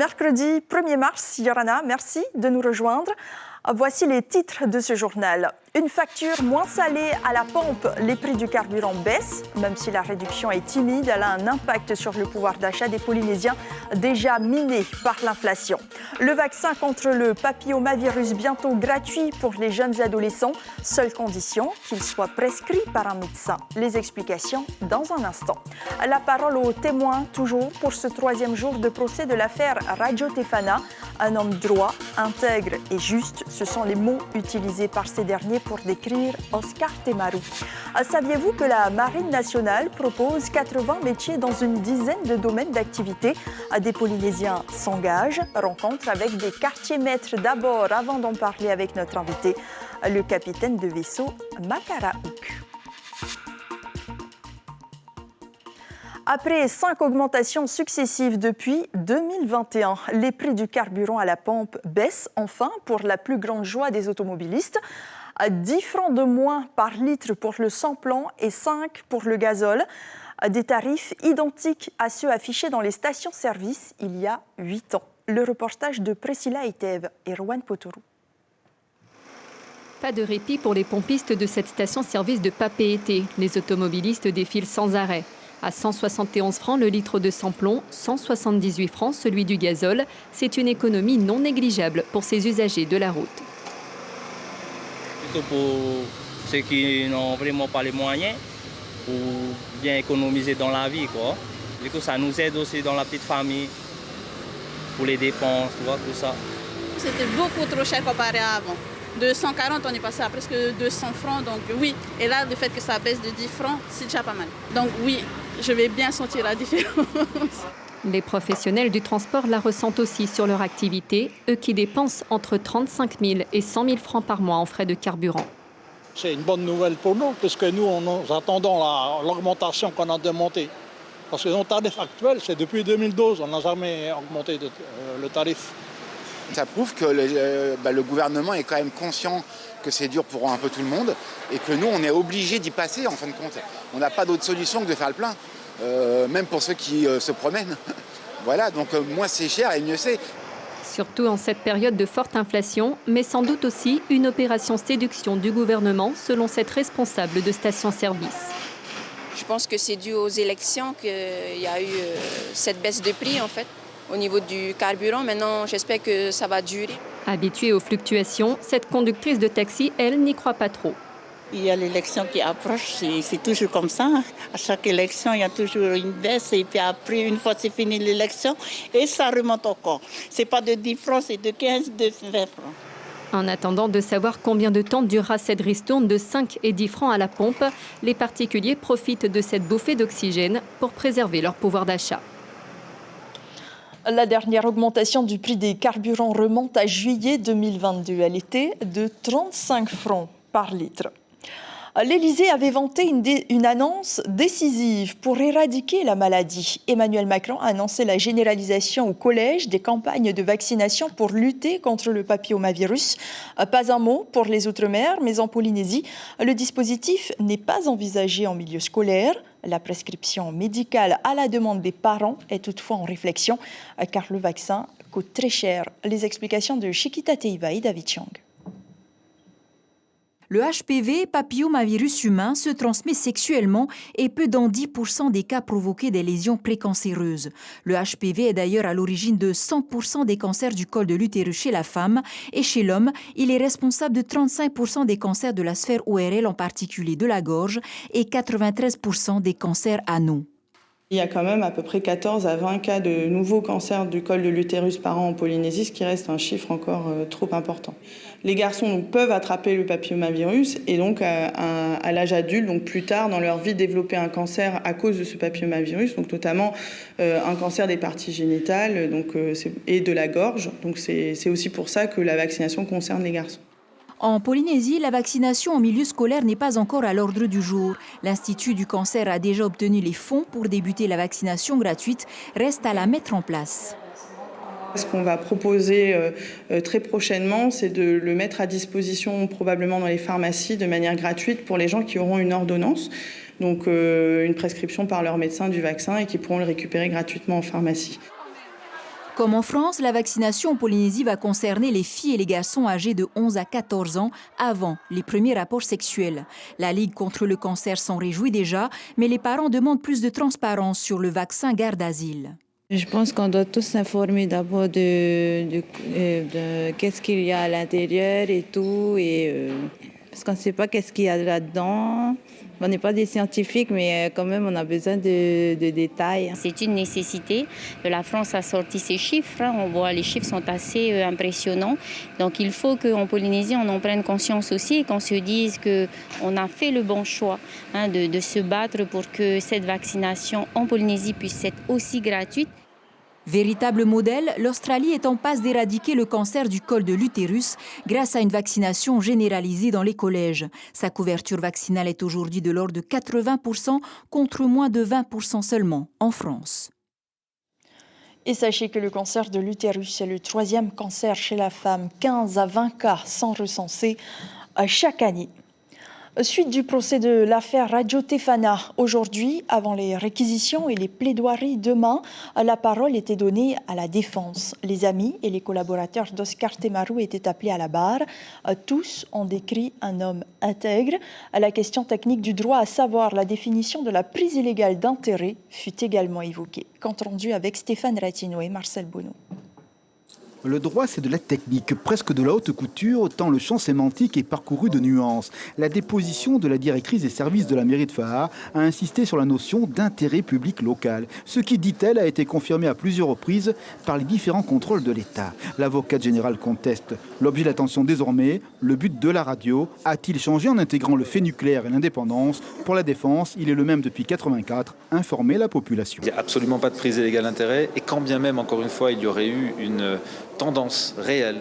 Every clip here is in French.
mercredi 1er mars. Yorana, merci de nous rejoindre. Voici les titres de ce journal. Une facture moins salée à la pompe, les prix du carburant baissent. Même si la réduction est timide, elle a un impact sur le pouvoir d'achat des Polynésiens déjà miné par l'inflation. Le vaccin contre le papillomavirus bientôt gratuit pour les jeunes adolescents. Seule condition qu'il soit prescrit par un médecin. Les explications dans un instant. La parole aux témoins toujours pour ce troisième jour de procès de l'affaire Rajo Tefana. Un homme droit, intègre et juste, ce sont les mots utilisés par ces derniers pour décrire Oscar Temaru. Saviez-vous que la Marine nationale propose 80 métiers dans une dizaine de domaines d'activité? Des Polynésiens s'engagent, rencontre avec des quartiers-maîtres d'abord avant d'en parler avec notre invité, le capitaine de vaisseau Makaraouk. Après 5 augmentations successives depuis 2021, les prix du carburant à la pompe baissent enfin pour la plus grande joie des automobilistes. 10 francs de moins par litre pour le sans-plomb et 5 pour le gazole. Des tarifs identiques à ceux affichés dans les stations-service il y a 8 ans. Le reportage de Priscilla Itève et Rowan Potoru. Pas de répit pour les pompistes de cette station-service de Papeete. Les automobilistes défilent sans arrêt. À 171 francs le litre de sans-plomb, 178 francs celui du gazole. C'est une économie non négligeable pour ces usagers de la route. Surtout pour ceux qui n'ont vraiment pas les moyens pour bien économiser dans la vie, quoi. Du coup, ça nous aide aussi dans la petite famille, pour les dépenses, tout ça. C'était beaucoup trop cher comparé à avant. De 140, on est passé à presque 200 francs, donc oui. Et là, le fait que ça baisse de 10 francs, c'est déjà pas mal. Donc oui, je vais bien sentir la différence. Les professionnels du transport la ressentent aussi sur leur activité, eux qui dépensent entre 35 000 et 100 000 francs par mois en frais de carburant. C'est une bonne nouvelle pour nous, puisque nous attendons l'augmentation qu'on a demandée. Parce que nos tarifs actuels, c'est depuis 2012, on n'a jamais augmenté le tarif. Ça prouve que le gouvernement est quand même conscient que c'est dur pour un peu tout le monde et que nous, on est obligés d'y passer en fin de compte. On n'a pas d'autre solution que de faire le plein, même pour ceux qui se promènent. Voilà, donc moins c'est cher et mieux c'est. Surtout en cette période de forte inflation, mais sans doute aussi une opération séduction du gouvernement, selon cette responsable de station-service. Je pense que c'est dû aux élections qu'il y a eu cette baisse de prix en fait. Au niveau du carburant, maintenant, j'espère que ça va durer. Habituée aux fluctuations, cette conductrice de taxi, elle, n'y croit pas trop. Il y a l'élection qui approche, c'est toujours comme ça. À chaque élection, il y a toujours une baisse. Et puis après, une fois c'est fini l'élection, et ça remonte encore. C'est pas de 10 francs, c'est de 15, de 20 francs. En attendant de savoir combien de temps durera cette ristourne de 5 et 10 francs à la pompe, les particuliers profitent de cette bouffée d'oxygène pour préserver leur pouvoir d'achat. La dernière augmentation du prix des carburants remonte à juillet 2022. Elle était de 35 francs par litre. L'Élysée avait vanté une annonce décisive pour éradiquer la maladie. Emmanuel Macron a annoncé la généralisation au collège des campagnes de vaccination pour lutter contre le papillomavirus. Pas un mot pour les Outre-mer, mais en Polynésie, le dispositif n'est pas envisagé en milieu scolaire. La prescription médicale à la demande des parents est toutefois en réflexion, car le vaccin coûte très cher. Les explications de Chiquita Teiva et David Chang. Le HPV, papillomavirus humain, se transmet sexuellement et peut dans 10% des cas provoquer des lésions précancéreuses. Le HPV est d'ailleurs à l'origine de 100% des cancers du col de l'utérus chez la femme et chez l'homme, il est responsable de 35% des cancers de la sphère ORL, en particulier de la gorge, et 93% des cancers anaux. Il y a quand même à peu près 14 à 20 cas de nouveaux cancers du col de l'utérus par an en Polynésie, ce qui reste un chiffre encore trop important. Les garçons peuvent attraper le papillomavirus et donc à l'âge adulte, donc plus tard dans leur vie, développer un cancer à cause de ce papillomavirus, donc notamment un cancer des parties génitales et de la gorge. Donc c'est aussi pour ça que la vaccination concerne les garçons. En Polynésie, la vaccination en milieu scolaire n'est pas encore à l'ordre du jour. L'Institut du cancer a déjà obtenu les fonds pour débuter la vaccination gratuite. Reste à la mettre en place. Ce qu'on va proposer très prochainement, c'est de le mettre à disposition probablement dans les pharmacies de manière gratuite pour les gens qui auront une ordonnance, donc une prescription par leur médecin du vaccin et qui pourront le récupérer gratuitement en pharmacie. Comme en France, la vaccination en Polynésie va concerner les filles et les garçons âgés de 11 à 14 ans avant les premiers rapports sexuels. La Ligue contre le cancer s'en réjouit déjà, mais les parents demandent plus de transparence sur le vaccin Gardasil. Je pense qu'on doit tous s'informer d'abord de qu'est-ce qu'il y a à l'intérieur et tout, parce qu'on ne sait pas qu'est-ce qu'il y a là-dedans. On n'est pas des scientifiques, mais quand même, on a besoin de détails. C'est une nécessité. La France a sorti ses chiffres. On voit les chiffres sont assez impressionnants. Donc, il faut qu'en Polynésie, on en prenne conscience aussi et qu'on se dise qu'on a fait le bon choix de se battre pour que cette vaccination en Polynésie puisse être aussi gratuite. Véritable modèle, l'Australie est en passe d'éradiquer le cancer du col de l'utérus grâce à une vaccination généralisée dans les collèges. Sa couverture vaccinale est aujourd'hui de l'ordre de 80% contre moins de 20% seulement en France. Et sachez que le cancer de l'utérus est le 3e cancer chez la femme. 15 à 20 cas sont recensés chaque année. Suite du procès de l'affaire Radio Tefana. Aujourd'hui, avant les réquisitions et les plaidoiries demain, la parole était donnée à la défense. Les amis et les collaborateurs d'Oscar Temaru étaient appelés à la barre. Tous ont décrit un homme intègre. La question technique du droit, à savoir la définition de la prise illégale d'intérêt, fut également évoquée. Compte rendu avec Stéphane Ratino et Marcel Bonneau. Le droit, c'est de la technique, presque de la haute couture, tant le champ sémantique est parcouru de nuances. La déposition de la directrice des services de la mairie de Fahar a insisté sur la notion d'intérêt public local, ce qui, dit-elle, a été confirmé à plusieurs reprises par les différents contrôles de l'État. L'avocate générale conteste l'objet d'attention désormais, le but de la radio. A-t-il changé en intégrant le fait nucléaire et l'indépendance? Pour la défense, il est le même depuis 1984, informer la population. Il n'y a absolument pas de prise illégale d'intérêt, et quand bien même, encore une fois, il y aurait eu une tendance réelle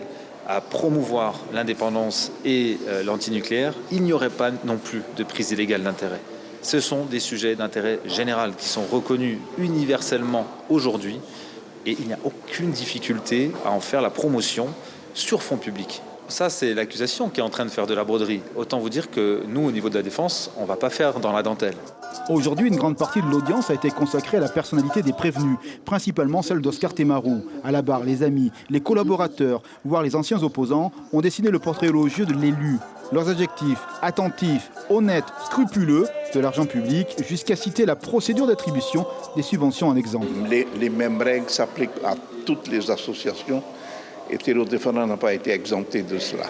à promouvoir l'indépendance et l'antinucléaire, il n'y aurait pas non plus de prise illégale d'intérêt. Ce sont des sujets d'intérêt général qui sont reconnus universellement aujourd'hui et il n'y a aucune difficulté à en faire la promotion sur fonds publics. Ça, c'est l'accusation qui est en train de faire de la broderie. Autant vous dire que nous, au niveau de la défense, on ne va pas faire dans la dentelle. Aujourd'hui, une grande partie de l'audience a été consacrée à la personnalité des prévenus, principalement celle d'Oscar Temaru. À la barre, les amis, les collaborateurs, voire les anciens opposants, ont dessiné le portrait élogieux de l'élu. Leurs adjectifs, attentifs, honnêtes, scrupuleux, de l'argent public, jusqu'à citer la procédure d'attribution des subventions en exemple. Les mêmes règles s'appliquent à toutes les associations et Tero Tefana n'a pas été exempté de cela.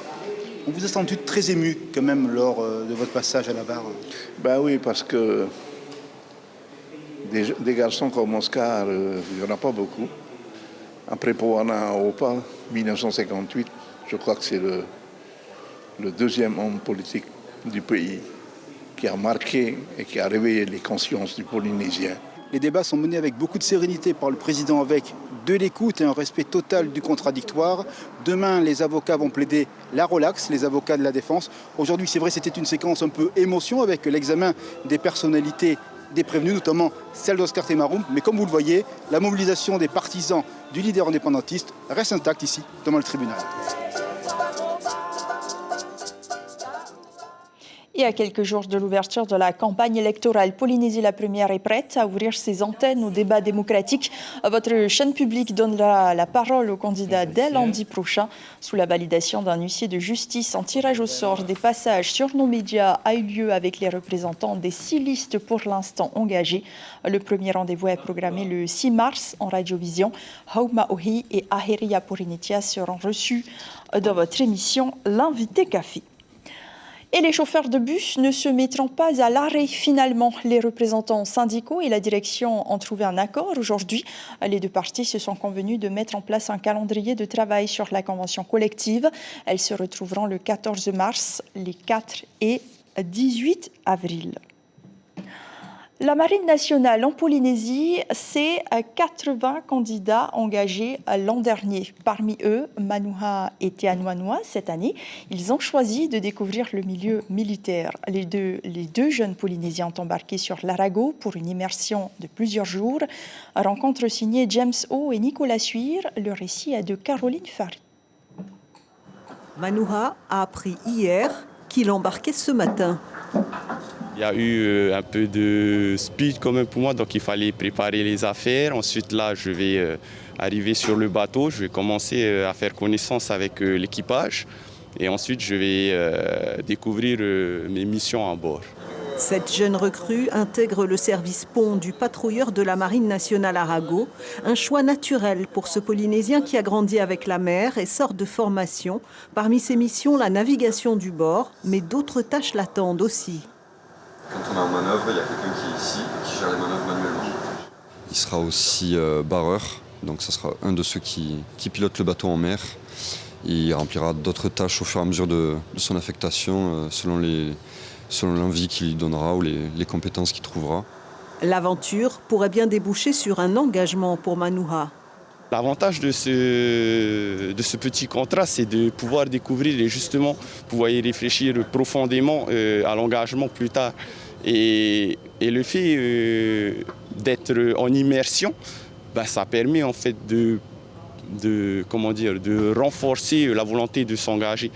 On vous a senti très ému quand même lors de votre passage à la barre? Ben oui, parce que des garçons comme Oscar, il n'y en a pas beaucoup. Après Poana Opa, 1958, je crois que c'est le deuxième homme politique du pays qui a marqué et qui a réveillé les consciences du Polynésien. Les débats sont menés avec beaucoup de sérénité par le président, avec de l'écoute et un respect total du contradictoire. Demain, les avocats vont plaider la relaxe, les avocats de la défense. Aujourd'hui, c'est vrai, c'était une séquence un peu émotion avec l'examen des personnalités des prévenus, notamment celle d'Oscar Temaru. Mais comme vous le voyez, la mobilisation des partisans du leader indépendantiste reste intacte ici, devant le tribunal. Et à quelques jours de l'ouverture de la campagne électorale, Polynésie la Première est prête à ouvrir ses antennes au débat démocratique. Votre chaîne publique donnera la parole aux candidats dès lundi prochain. Sous la validation d'un huissier de justice, un tirage au sort des passages sur nos médias a eu lieu avec les représentants des 6 listes pour l'instant engagées. Le premier rendez-vous est programmé le 6 mars en radiovision. Hauma Ohi et Aheria Porinitia seront reçus dans votre émission L'invité café. Et les chauffeurs de bus ne se mettront pas à l'arrêt finalement. Les représentants syndicaux et la direction ont trouvé un accord aujourd'hui. Les deux parties se sont convenus de mettre en place un calendrier de travail sur la convention collective. Elles se retrouveront le 14 mars, les 4 et 18 avril. La Marine nationale en Polynésie, c'est 80 candidats engagés l'an dernier. Parmi eux, Manuha et Tianuanua, cette année, ils ont choisi de découvrir le milieu militaire. Les deux jeunes Polynésiens ont embarqué sur l'Arago pour une immersion de plusieurs jours. Rencontre signée James O et Nicolas Suire. Le récit est de Caroline Farid. Manuha a appris hier qu'il embarquait ce matin. Il y a eu un peu de speed quand même pour moi, donc il fallait préparer les affaires. Ensuite là, je vais arriver sur le bateau, je vais commencer à faire connaissance avec l'équipage et ensuite je vais découvrir mes missions à bord. Cette jeune recrue intègre le service pont du patrouilleur de la Marine nationale Arago, un choix naturel pour ce Polynésien qui a grandi avec la mer et sort de formation. Parmi ses missions, la navigation du bord, mais d'autres tâches l'attendent aussi. Quand on est en manœuvre, il y a quelqu'un qui est ici et qui gère les manœuvres manuellement. Il sera aussi barreur, donc ce sera un de ceux qui pilote le bateau en mer. Il remplira d'autres tâches au fur et à mesure de son affectation selon l'envie qu'il donnera ou les compétences qu'il trouvera. L'aventure pourrait bien déboucher sur un engagement pour Manuha. L'avantage de ce petit contrat, c'est de pouvoir découvrir et justement pouvoir y réfléchir profondément à l'engagement plus tard. Et le fait d'être en immersion, ça permet en fait de renforcer la volonté de s'engager.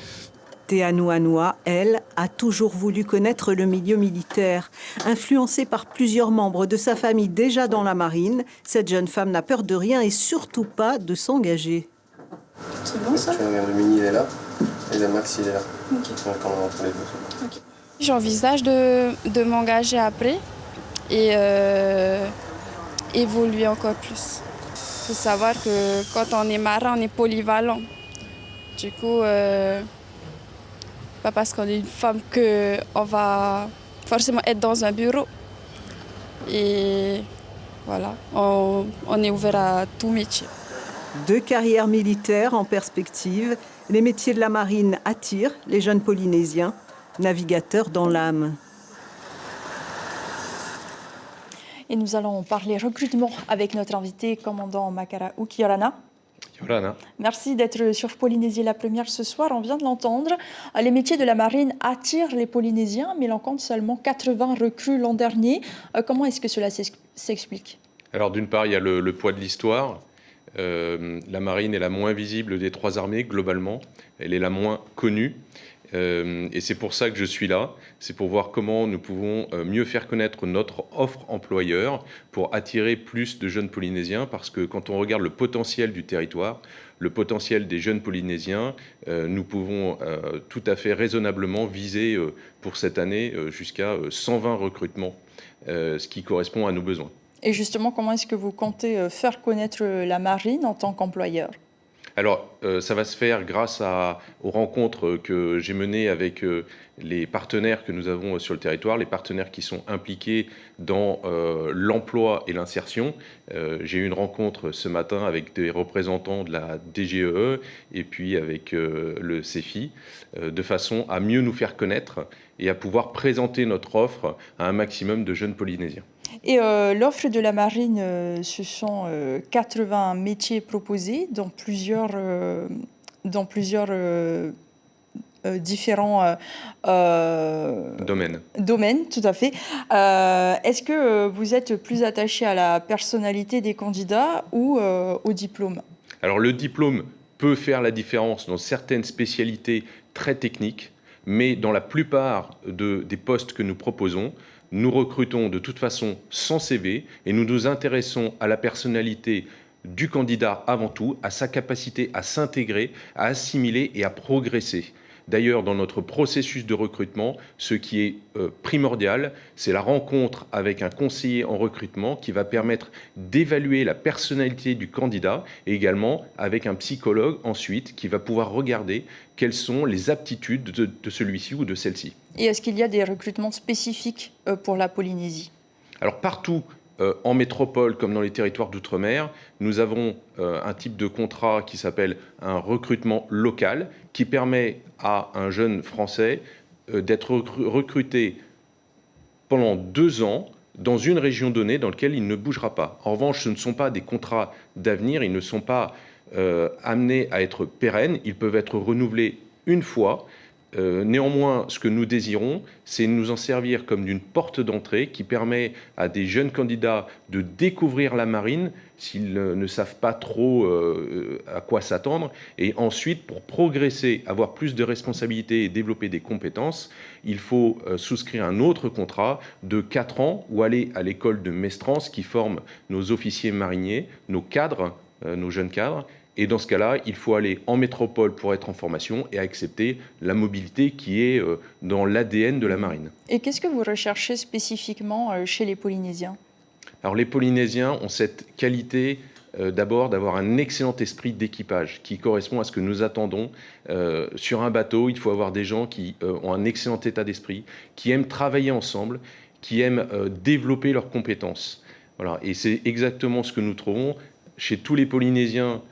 Teanuanua, elle, a toujours voulu connaître le milieu militaire. Influencée par plusieurs membres de sa famille déjà dans la marine, cette jeune femme n'a peur de rien et surtout pas de s'engager. C'est bon ça ? Tu regardes, le mini il est là et le max il est là. Ok. Okay. J'envisage de m'engager après et évoluer encore plus. Il faut savoir que quand on est marin, on est polyvalent. Du coup, pas parce qu'on est une femme qu'on va forcément être dans un bureau. Et voilà, on est ouvert à tout métier. 2 carrières militaires en perspective. Les métiers de la marine attirent les jeunes Polynésiens, navigateurs dans l'âme. Et nous allons parler recrutement avec notre invité, commandant Makara Ukiorana. Yorana. Merci d'être sur Polynésie la première ce soir. On vient de l'entendre. Les métiers de la marine attirent les Polynésiens, mais l'on compte seulement 80 recrues l'an dernier. Comment est-ce que cela s'explique ? Alors d'une part, il y a le poids de l'histoire. La marine est la moins visible des 3 armées globalement. Elle est la moins connue. Et c'est pour ça que je suis là. C'est pour voir comment nous pouvons mieux faire connaître notre offre employeur pour attirer plus de jeunes Polynésiens. Parce que quand on regarde le potentiel du territoire, le potentiel des jeunes Polynésiens, nous pouvons tout à fait raisonnablement viser pour cette année jusqu'à 120 recrutements, ce qui correspond à nos besoins. Et justement, comment est-ce que vous comptez faire connaître la marine en tant qu'employeur ? Alors, ça va se faire grâce aux rencontres que j'ai menées avec les partenaires que nous avons sur le territoire, les partenaires qui sont impliqués dans l'emploi et l'insertion. J'ai eu une rencontre ce matin avec des représentants de la DGEE et puis avec le CEFI, de façon à mieux nous faire connaître et à pouvoir présenter notre offre à un maximum de jeunes Polynésiens. Et l'offre de la marine, ce sont 80 métiers proposés dans plusieurs différents domaines, tout à fait. Est-ce que vous êtes plus attaché à la personnalité des candidats ou au diplôme ? Alors le diplôme peut faire la différence dans certaines spécialités très techniques, mais dans la plupart des postes que nous proposons, nous recrutons de toute façon sans CV et nous nous intéressons à la personnalité du candidat avant tout, à sa capacité à s'intégrer, à assimiler et à progresser. D'ailleurs, dans notre processus de recrutement, ce qui est primordial, c'est la rencontre avec un conseiller en recrutement qui va permettre d'évaluer la personnalité du candidat et également avec un psychologue ensuite qui va pouvoir regarder quelles sont les aptitudes de celui-ci ou de celle-ci. Et est-ce qu'il y a des recrutements spécifiques pour la Polynésie ? Alors partout en métropole comme dans les territoires d'outre-mer, nous avons un type de contrat qui s'appelle un recrutement local qui permet à un jeune Français d'être recruté pendant 2 ans dans une région donnée dans laquelle il ne bougera pas. En revanche, ce ne sont pas des contrats d'avenir, ils ne sont pas amenés à être pérennes, ils peuvent être renouvelés une fois Néanmoins, ce que nous désirons, c'est nous en servir comme d'une porte d'entrée qui permet à des jeunes candidats de découvrir la marine s'ils ne savent pas trop à quoi s'attendre. Et ensuite, pour progresser, avoir plus de responsabilités et développer des compétences, il faut souscrire un autre contrat de 4 ans ou aller à l'école de Mestrance qui forme nos officiers mariniers, nos cadres, nos jeunes cadres. Et dans ce cas-là, il faut aller en métropole pour être en formation et accepter la mobilité qui est dans l'ADN de la marine. Et qu'est-ce que vous recherchez spécifiquement chez les Polynésiens ? Alors les Polynésiens ont cette qualité d'abord d'avoir un excellent esprit d'équipage qui correspond à ce que nous attendons. Sur un bateau, il faut avoir des gens qui ont un excellent état d'esprit, qui aiment travailler ensemble, qui aiment développer leurs compétences. Voilà. Et c'est exactement ce que nous trouvons chez tous les Polynésiens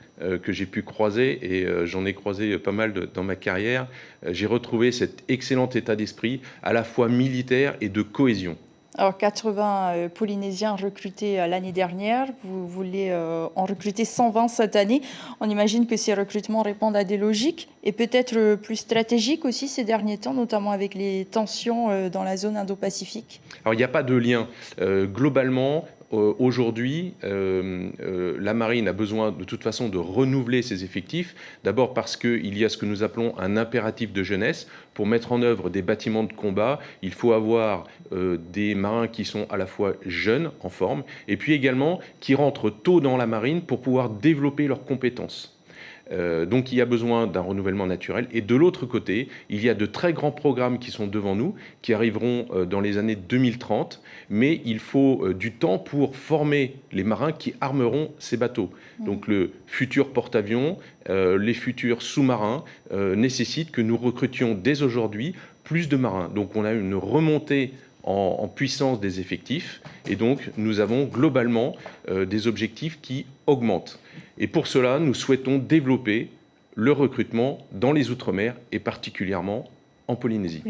que j'ai pu croiser, et j'en ai croisé pas mal dans ma carrière. J'ai retrouvé cet excellent état d'esprit, à la fois militaire et de cohésion. Alors 80 Polynésiens recrutés l'année dernière, vous voulez en recruter 120 cette année. On imagine que ces recrutements répondent à des logiques et peut-être plus stratégiques aussi ces derniers temps, notamment avec les tensions dans la zone Indo-Pacifique. Alors il n'y a pas de lien. Globalement, aujourd'hui, la marine a besoin de toute façon de renouveler ses effectifs. D'abord parce qu'il y a ce que nous appelons un impératif de jeunesse. Pour mettre en œuvre des bâtiments de combat, il faut avoir des marins qui sont à la fois jeunes, en forme, et puis également qui rentrent tôt dans la marine pour pouvoir développer leurs compétences. Donc il y a besoin d'un renouvellement naturel. Et de l'autre côté, il y a de très grands programmes qui sont devant nous, qui arriveront dans les années 2030, mais il faut du temps pour former les marins qui armeront ces bateaux. Donc le futur porte-avions, les futurs sous-marins nécessitent que nous recrutions dès aujourd'hui plus de marins. Donc on a une remontée en puissance des effectifs, et donc nous avons globalement des objectifs qui augmentent. Et pour cela, nous souhaitons développer le recrutement dans les Outre-mer et particulièrement en Polynésie.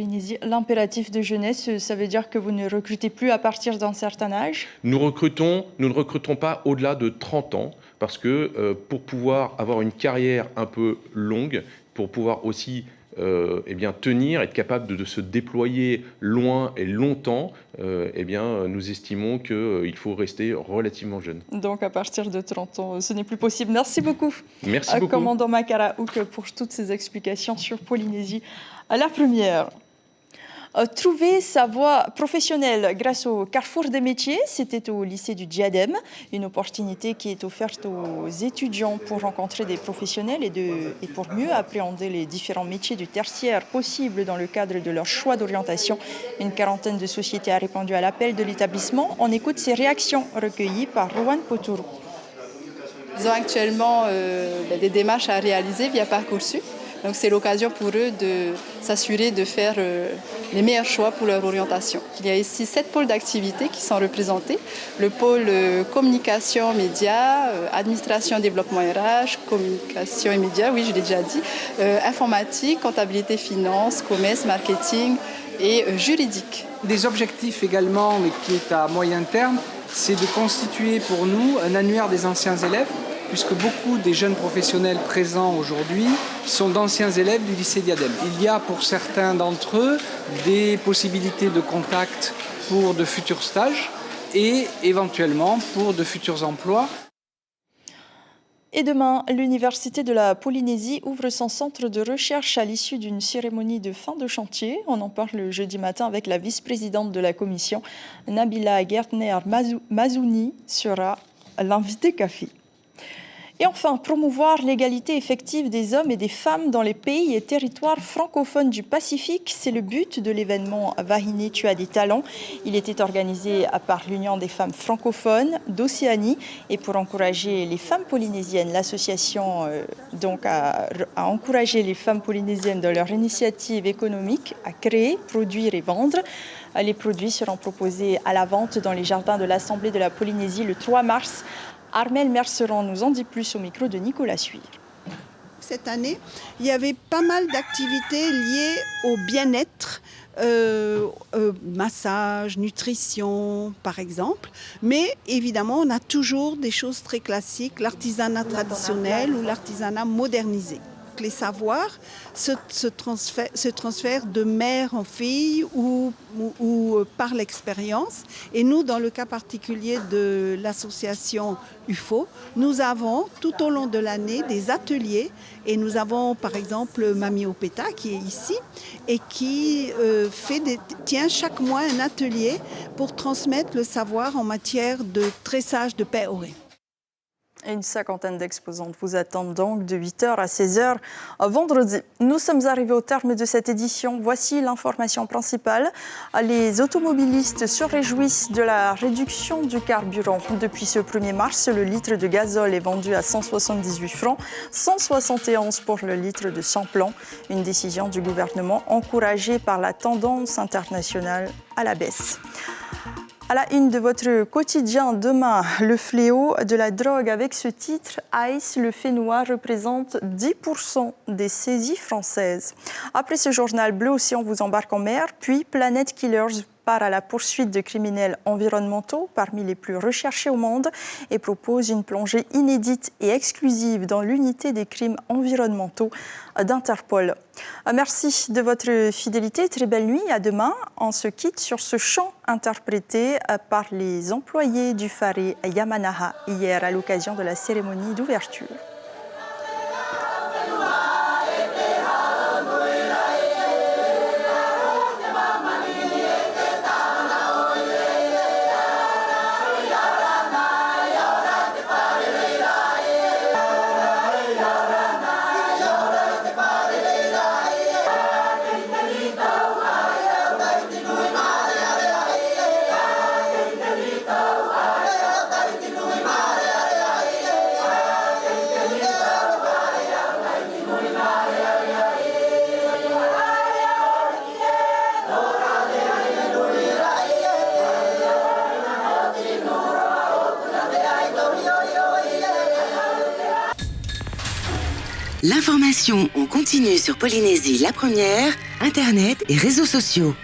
L'impératif de jeunesse, ça veut dire que vous ne recrutez plus à partir d'un certain âge ? Nous ne recrutons pas au-delà de 30 ans parce que pour pouvoir avoir une carrière un peu longue, pour pouvoir aussi tenir, être capable de se déployer loin et longtemps, nous estimons qu'il faut rester relativement jeune. Donc à partir de 30 ans, ce n'est plus possible. Merci beaucoup. Merci beaucoup. Commandant Makaraouk pour toutes ces explications sur Polynésie. À la première, trouver sa voie professionnelle grâce au Carrefour des métiers, c'était au lycée du Diadème, une opportunité qui est offerte aux étudiants pour rencontrer des professionnels et pour mieux appréhender les différents métiers du tertiaire possibles dans le cadre de leur choix d'orientation. Une quarantaine de sociétés a répondu à l'appel de l'établissement. On écoute ces réactions recueillies par Rowan Potourou. Ils ont actuellement des démarches à réaliser via Parcoursup. Donc c'est l'occasion pour eux de s'assurer de faire les meilleurs choix pour leur orientation. Il y a ici 7 pôles d'activité qui sont représentés. Le pôle communication, médias, administration, développement RH, communication et médias, oui je l'ai déjà dit, informatique, comptabilité, finance, commerce, marketing et juridique. Des objectifs également, mais qui est à moyen terme, c'est de constituer pour nous un annuaire des anciens élèves, puisque beaucoup des jeunes professionnels présents aujourd'hui sont d'anciens élèves du lycée Diadème. Il y a pour certains d'entre eux des possibilités de contact pour de futurs stages et éventuellement pour de futurs emplois. Et demain, l'Université de la Polynésie ouvre son centre de recherche à l'issue d'une cérémonie de fin de chantier. On en parle le jeudi matin avec la vice-présidente de la commission, Nabila Gertner-Mazouni, sera l'invité café. Et enfin, promouvoir l'égalité effective des hommes et des femmes dans les pays et territoires francophones du Pacifique, c'est le but de l'événement Wahine, tu as des talents. Il était organisé par l'Union des femmes francophones d'Océanie, et pour encourager les femmes polynésiennes, l'association a encouragé les femmes polynésiennes dans leur initiative économique à créer, produire et vendre. Les produits seront proposés à la vente dans les jardins de l'Assemblée de la Polynésie le 3 mars. Armelle Merceran nous en dit plus au micro de Nicolas Suire. Cette année, il y avait pas mal d'activités liées au bien-être, massage, nutrition par exemple. Mais évidemment, on a toujours des choses très classiques, l'artisanat traditionnel ou l'artisanat modernisé. les savoirs se transfèrent de mère en fille ou par l'expérience. Et nous, dans le cas particulier de l'association UFO, nous avons tout au long de l'année des ateliers et nous avons par exemple Mamie Opeta qui est ici et qui tient chaque mois un atelier pour transmettre le savoir en matière de tressage de peoré. Et une cinquantaine d'exposantes vous attendent donc de 8h à 16h vendredi. Nous sommes arrivés au terme de cette édition. Voici l'information principale. Les automobilistes se réjouissent de la réduction du carburant. Depuis ce 1er mars, le litre de gazole est vendu à 178 francs, 171 pour le litre de sans-plomb. Une décision du gouvernement encouragée par la tendance internationale à la baisse. À la une de votre quotidien demain, le fléau de la drogue avec ce titre, Ice, le fait noir représente 10% des saisies françaises. Après ce journal Bleu Océan vous embarque en mer, puis Planet Killers part à la poursuite de criminels environnementaux parmi les plus recherchés au monde et propose une plongée inédite et exclusive dans l'unité des crimes environnementaux d'Interpol. Merci de votre fidélité. Très belle nuit. À demain. On se quitte sur ce chant interprété par les employés du Faré Yamanaha hier à l'occasion de la cérémonie d'ouverture. L'information en continu sur Polynésie la première, Internet et réseaux sociaux.